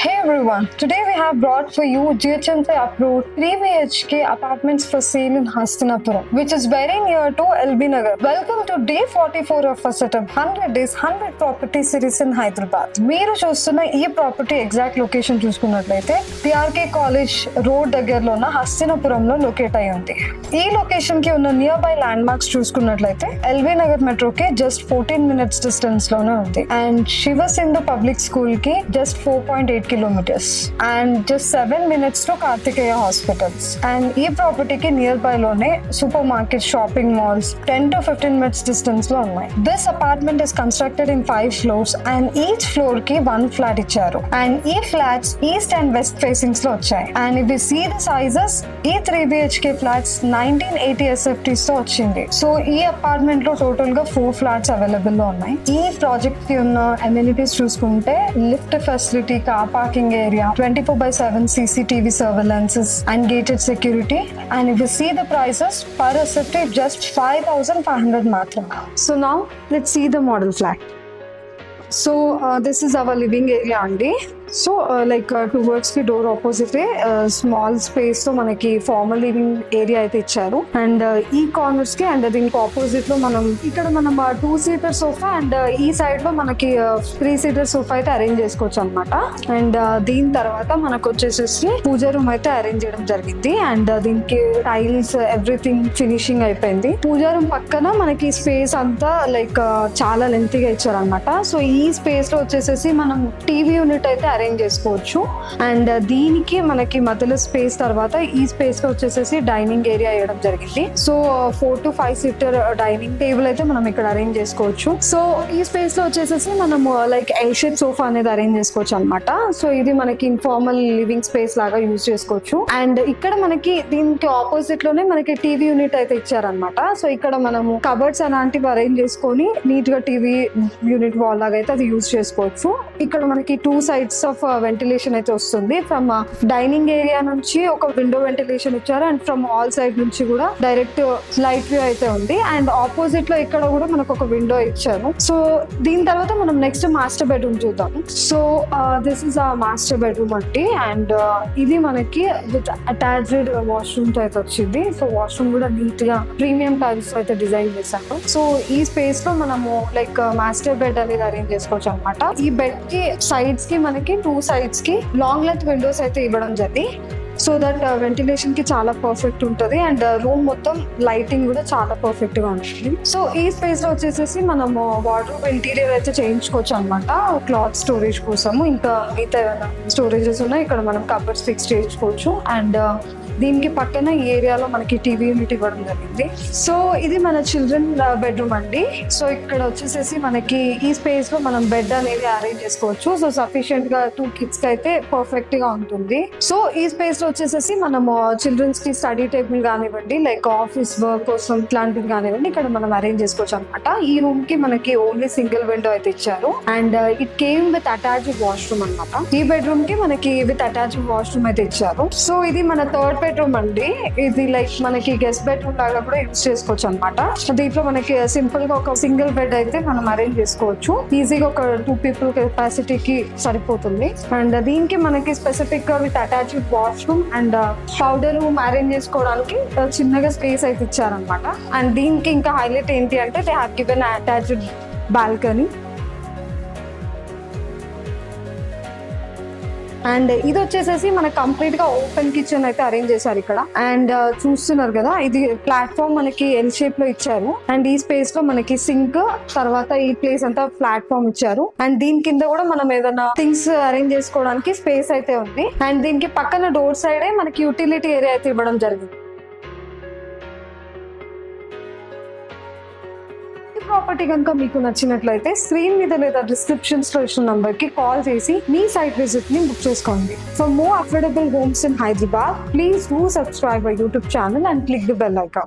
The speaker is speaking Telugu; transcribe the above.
Hey everyone, today we have brought for you GHMC approved 3 BHK apartments for sale in Hastinapuram, which is very near to LB Nagar. Welcome to day 44 of our setup 100 days 100 property series in Hyderabad. మీరు చూస్తున్న ఈ ప్రాపర్టీ ఎగ్జాక్ట్ లొకేషన్ చూసుకున్నట్లయితే PRK కాలేజ్ రోడ్ దగ్గరలో ఉన్న హస్తినాపురంలో లొకేట్ అయి ఉంది. ఈ లొకేషన్ కి ఉన్న నియర్ బై ల్యాండ్ మార్క్స్ చూసుకున్నట్లయితే LB నగర్ మెట్రోకి జస్ట్ 14 minutes డిస్టెన్స్ లోనే ఉంది and Shiva Sindhu public school కి just 4.8 kilometers and just 7 minutes to Kartikeya hospitals. And ee property ki nearby lone supermarket, shopping malls 10 to 15 minutes distance lo unnai. This apartment is constructed in 5 floors and each floor ki 1 flat icharu and ee flats east and west facings lo vachai. And if we see the sizes, ee 3 BHK flats 1980 SFTs తో వచ్చింది. సో ఈ అపార్ట్మెంట్ లో టోటల్ గా 4 ఫ్లాట్స్ అవైలబుల్ లో ఉన్నాయి. ఈ ప్రాజెక్ట్ కి ఉన్న అమ్యూనిటీస్ చూసుకుంటే lift facility, car parking area, 24/7 CCTV surveillances and gated security. And if you see the prices per SFT, just 5,500 matram. So now let's see the model flat. So this is our living area andi. So towards the door opposite small space to manaki formal living area aithe icharu and ee corners ki and దీనికి opposite లో మనం ఇక్కడ మనం 2-seater sofa and ఈ side లో మనకి 3-seater sofa అయితే అరేంజ్ చేసుకోవచ్చు అన్నమాట. అండ్ దీని తర్వాత మనకు వచ్చేసేసి పూజ రూమ్ అయితే అరేంజ్ చేయడం జరిగింది అండ్ దీనికి టైల్స్ ఎవ్రీథింగ్ ఫినిషింగ్ అయిపోయింది. పూజ రూమ్ పక్కన మనకి స్పేస్ అంతా చాలా లెంతీగా ఇచ్చారు అనమాట. సో ఈ స్పేస్ లో వచ్చేసేసి మనం టీవీ యూనిట్ అయితే అరేంజ్ చేసుకోవచ్చు అండ్ దీనికి మనకి మధ్యలో స్పేస్ తర్వాత ఈ స్పేస్ లో వచ్చేసేసి డైనింగ్ ఏరియా వేయడం జరిగింది. So 4 to 5 seater dining table అయితే మనం ఇక్కడ అరేంజ్ చేసుకోవచ్చు. సో ఈ స్పేస్ లో వచ్చేసేసి మనం ఎల్ షేప్ సోఫా అనేది అరేంజ్ చేసుకోవచ్చు అనమాట. సో ఇది మనకి ఇన్ఫార్మల్ లివింగ్ స్పేస్ లాగా యూజ్ చేసుకోవచ్చు. అండ్ ఇక్కడ మనకి దీనికి ఆపోజిట్ లోనే మనకి టీవీ యూనిట్ అయితే ఇచ్చారనమాట. సో ఇక్కడ మనము కబర్డ్స్ అలాంటివి అరేంజ్ చేసుకొని నీట్ గా టీవీ యూనిట్ వాల్ లాగా అయితే అది యూజ్ చేసుకోవచ్చు. ఇక్కడ మనకి 2 sides ఆఫ్ వెంటిలేషన్ అయితే వస్తుంది. ఫ్రమ్ డైనింగ్ ఏరియా నుంచి ఒక విండో వెంటిలేషన్ ఇచ్చారు అండ్ ఫ్రమ్ ఆల్ సైడ్ నుంచి కూడా డైరెక్ట్ లైట్ వ్యూ అయితే ఉంది అండ్ ఆపోజిట్ లో ఇక్కడ కూడా మనకు ఒక విండో ఇచ్చారు. సో దీని తర్వాత మనం నెక్స్ట్ మాస్టర్ బెడ్రూమ్ చూద్దాం. సో దిస్ ఇస్ ఆ మాస్టర్ బెడ్రూమ్ అండి అండ్ ఇది మనకి విత్ అటాచ్డ్ వాష్రూమ్ తో అయితే వచ్చింది. సో వాష్రూమ్ కూడా నీట్ గా ప్రీమియం టైల్స్ అయితే డిజైన్ చేశారు. సో ఈ స్పేస్ లో మనము మాస్టర్ బెడ్ అనేది అరేంజ్ చేసుకోవచ్చు అనమాట. ఈ బెడ్ కి సైడ్స్ కి మనకి 2 sides కి లాంగ్ లెంత్ విండోస్ అయితే ఇవ్వడం జరిగింది. సో దట్ వెంటిలేషన్ కి చాలా పర్ఫెక్ట్ ఉంటుంది అండ్ రూమ్ మొత్తం లైటింగ్ కూడా చాలా పర్ఫెక్ట్ గా ఉంటుంది. సో ఈ స్పేస్ లో వచ్చేసేసి మనము వార్డ్రోబ్ ఇంటీరియర్ అయితే చేయించుకోవచ్చు అనమాట. క్లాత్ స్టోరేజ్ కోసము ఇంకా మిగతా స్టోరేజెస్ ఉన్నాయి. ఇక్కడ మనం కబర్డ్స్ ఫిక్స్ చేసుకోవచ్చు అండ్ దీనికి పక్కన ఈ ఏరియాలో మనకి టీవీ యూనిట్ ఇవ్వడం జరిగింది. సో ఇది మన చిల్డ్రన్ బెడ్రూమ్ అండి. సో ఇక్కడ వచ్చేసేసి మనకి ఈ స్పేస్ లో మనం బెడ్ అనేది అరేంజ్ చేసుకోవచ్చు. సో సఫిషియెంట్ గా 2 kids కి అయితే పర్ఫెక్ట్ గా ఉంటుంది. సో ఈ స్పేస్ లో వచ్చేసేసి మనము చిల్డ్రన్స్ కి స్టడీ టేబుల్ కానివ్వండి ఆఫీస్ వర్క్ కోసం ఇట్లాంటివి కానివ్వండి ఇక్కడ మనం అరేంజ్ చేసుకోవచ్చు అనమాట. ఈ రూమ్ కి మనకి ఓన్లీ సింగిల్ విండో అయితే ఇచ్చారు and it came with attached washroom అనమాట. ఈ బెడ్రూమ్ కి మనకి విత్ అటాచ్డ్ వాష్రూమ్ అయితే ఇచ్చారు. సో ఇది మన థర్డ్ బెడ్రూమ్ అండి. ఇది మనకి గెస్ట్ బెడ్రూమ్ లాగా కూడా యూజ్ చేసుకోవచ్చు అనమాట. దీంట్లో మనకి సింపుల్ గా ఒక సింగిల్ బెడ్ అయితే మనం అరేంజ్ చేసుకోవచ్చు. ఈజీగా ఒక 2 people కెపాసిటీకి సరిపోతుంది అండ్ దీనికి మనకి స్పెసిఫిక్ గా with attached washroom and powder room arrange చేసుకోవడానికి చిన్నగా స్పేస్ అయితే ఇచ్చారనమాట. అండ్ దీనికి ఇంకా హైలైట్ ఏంటి అంటే they have given attached balcony and ఇది వచ్చేసేసి మనకి కంప్లీట్ గా ఓపెన్ కిచెన్ అయితే అరేంజ్ చేశారు ఇక్కడ. అండ్ చూస్తున్నారు కదా ఇది ప్లాట్ఫామ్ మనకి ఎల్ షేప్ లో ఇచ్చారు అండ్ ఈ స్పేస్ లో మనకి సింక్ తర్వాత ఈ ప్లేస్ అంతా ప్లాట్ఫామ్ ఇచ్చారు అండ్ దీని కింద కూడా మనం ఏదైనా థింగ్స్ అరేంజ్ చేసుకోవడానికి స్పేస్ అయితే ఉంది అండ్ దీనికి పక్కన డోర్ సైడే మనకి యూటిలిటీ ఏరియా అయితే ఇవ్వడం జరిగింది. ప్రాపర్టీ కనుక మీకు నచ్చినట్లయితే స్క్రీన్ మీద లేదా డిస్క్రిప్షన్స్ లో ఇచ్చిన నంబర్ కి కాల్ చేసి మీ సైట్ విజిట్ ని బుక్ చేసుకోండి. For more affordable homes in Hyderabad, please do subscribe our YouTube channel and click the bell icon.